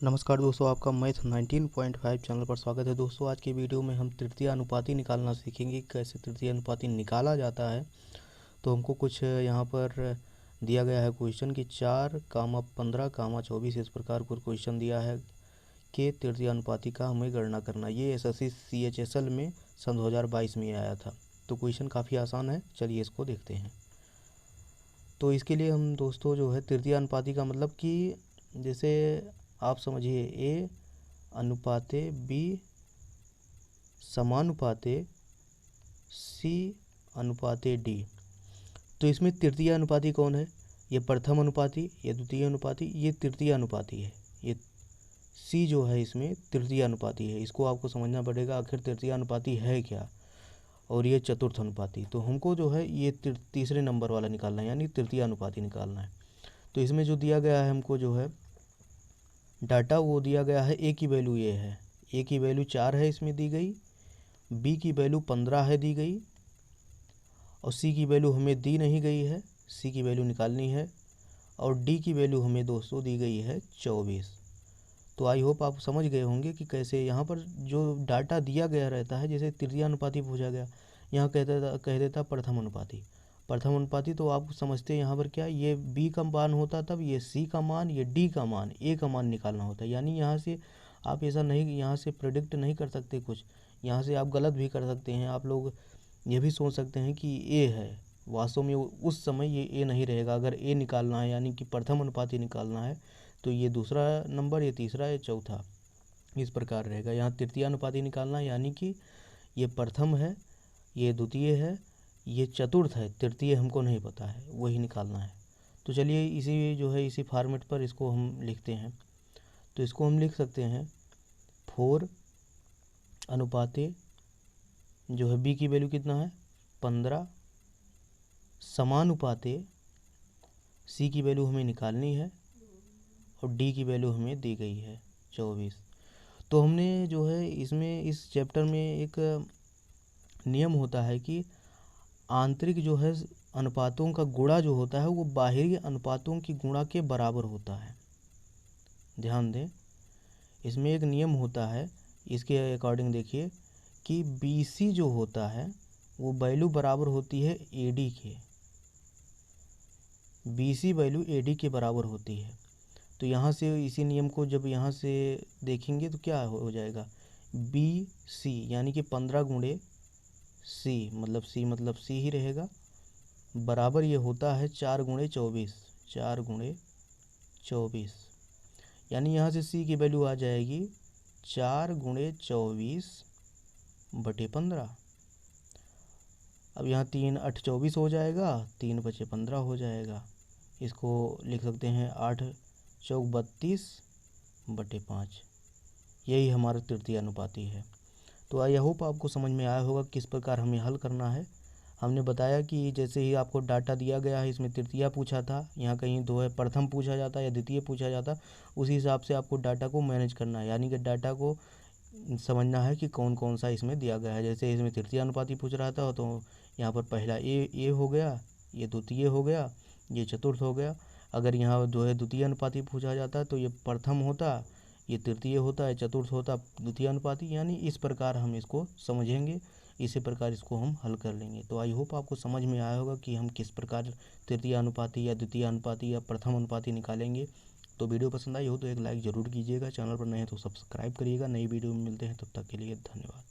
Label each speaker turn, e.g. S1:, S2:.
S1: नमस्कार दोस्तों, आपका मैथ 19.5 चैनल पर स्वागत है। दोस्तों, आज की वीडियो में हम तृतीय अनुपाती निकालना सीखेंगे, कैसे तृतीय अनुपाती निकाला जाता है। तो हमको कुछ यहाँ पर दिया गया है क्वेश्चन कि 4, 15, 24 इस प्रकार पर क्वेश्चन दिया है कि तृतीय अनुपाती का हमें गणना करना। ये एसएससी CHSL में सन 2022 में आया था। तो क्वेश्चन काफ़ी आसान है, चलिए इसको देखते हैं। तो इसके लिए हम दोस्तों जो है तृतीय अनुपाती का मतलब कि जैसे आप समझिए A अनुपाते B समानुपाते C अनुपाते D। तो इसमें तृतीय अनुपाती कौन है? ये प्रथम अनुपाती, ये द्वितीय अनुपाती, ये तृतीय अनुपाती है। ये C जो है इसमें तृतीय अनुपाती है। इसको आपको समझना पड़ेगा आखिर तृतीय अनुपाती है क्या। और ये चतुर्थ अनुपाती। तो हमको जो है ये तीसरे नंबर वाला निकालना है, यानी तृतीय अनुपाती निकालना है। तो इसमें जो दिया गया है हमको जो है डाटा, वो दिया गया है A की वैल्यू ये है, A की वैल्यू 4 है इसमें दी गई, B की वैल्यू 15 है दी गई, और C की वैल्यू हमें दी नहीं गई है, C की वैल्यू निकालनी है, और D की वैल्यू हमें दोस्तों दी गई है 24। तो आई होप आप समझ गए होंगे कि कैसे यहाँ पर जो डाटा दिया गया रहता है, जैसे तृतीय अनुपाती पूछा गया, यहाँ कह देता प्रथम अनुपाती। प्रथम अनुपाती तो आप समझते हैं यहाँ पर क्या, ये B का मान होता, तब ये C का मान, ये D का मान, A का मान निकालना होता है। यानी यहाँ से आप ऐसा नहीं, यहाँ से प्रेडिक्ट नहीं कर सकते कुछ, यहाँ से आप गलत भी कर सकते हैं। आप लोग ये भी सोच सकते हैं कि A है, वास्तव में उस समय ये A नहीं रहेगा। अगर A निकालना है यानी कि प्रथम अनुपाती निकालना है, तो ये दूसरा नंबर, ये तीसरा, ये चौथा, इस प्रकार रहेगा। यहाँ तृतीय अनुपाती निकालना है यानी कि ये प्रथम है, ये द्वितीय है, ये चतुर्थ है, तृतीय हमको नहीं पता है, वही निकालना है। तो चलिए इसी जो है इसी फॉर्मेट पर इसको हम लिखते हैं। तो इसको हम लिख सकते हैं 4 अनुपाते जो है B की वैल्यू कितना है 15 समानुपाते C की वैल्यू हमें निकालनी है, और D की वैल्यू हमें दी गई है 24। तो हमने जो है इसमें इस चैप्टर में एक नियम होता है कि आंतरिक जो है अनुपातों का गुणा जो होता है वो बाहरी अनुपातों की गुणा के बराबर होता है। ध्यान दें, इसमें एक नियम होता है, इसके अकॉर्डिंग देखिए कि BC जो होता है वो वैल्यू बराबर होती है AD के, BC वैल्यू AD के बराबर होती है। तो यहाँ से इसी नियम को जब यहाँ से देखेंगे तो क्या हो जाएगा, BC यानी कि 15 गुणे C, मतलब C ही रहेगा, बराबर ये होता है 4 गुणे 24, 4 गुणे 24। यानी यहाँ से C की वैल्यू आ जाएगी 4 गुणे 24 बटे 15। अब यहाँ 3 8 24 हो जाएगा, 3 बचे 15 हो जाएगा। इसको लिख सकते हैं 8 चौक 32 बटे 5। यही हमारा तृतीय अनुपाती है। तो आई होप आपको समझ में आया होगा किस प्रकार हमें हल करना है। हमने बताया कि जैसे ही आपको डाटा दिया गया है, इसमें तृतीय पूछा था, यहाँ कहीं दो है प्रथम पूछा जाता या द्वितीय पूछा जाता, उसी हिसाब से आपको डाटा को मैनेज करना है, यानी कि डाटा को समझना है कि कौन कौन सा इसमें दिया गया है। जैसे इसमें तृतीय अनुपाती पूछ रहा था तो यहाँ पर पहला ए हो गया, ये द्वितीय हो गया, ये चतुर्थ हो गया। अगर यहाँ जो है द्वितीय अनुपाती पूछा जाता तो ये प्रथम होता, ये तृतीय होता है, चतुर्थ होता द्वितीय अनुपाती। यानी इस प्रकार हम इसको समझेंगे, इसी प्रकार इसको हम हल कर लेंगे। तो आई होप आपको समझ में आया होगा कि हम किस प्रकार तृतीय अनुपाती या द्वितीय अनुपाती या प्रथम अनुपाती निकालेंगे। तो वीडियो पसंद आई हो तो एक लाइक ज़रूर कीजिएगा, चैनल पर नए हैं तो सब्सक्राइब करिएगा। नई वीडियो में मिलते हैं, तब तक के लिए धन्यवाद।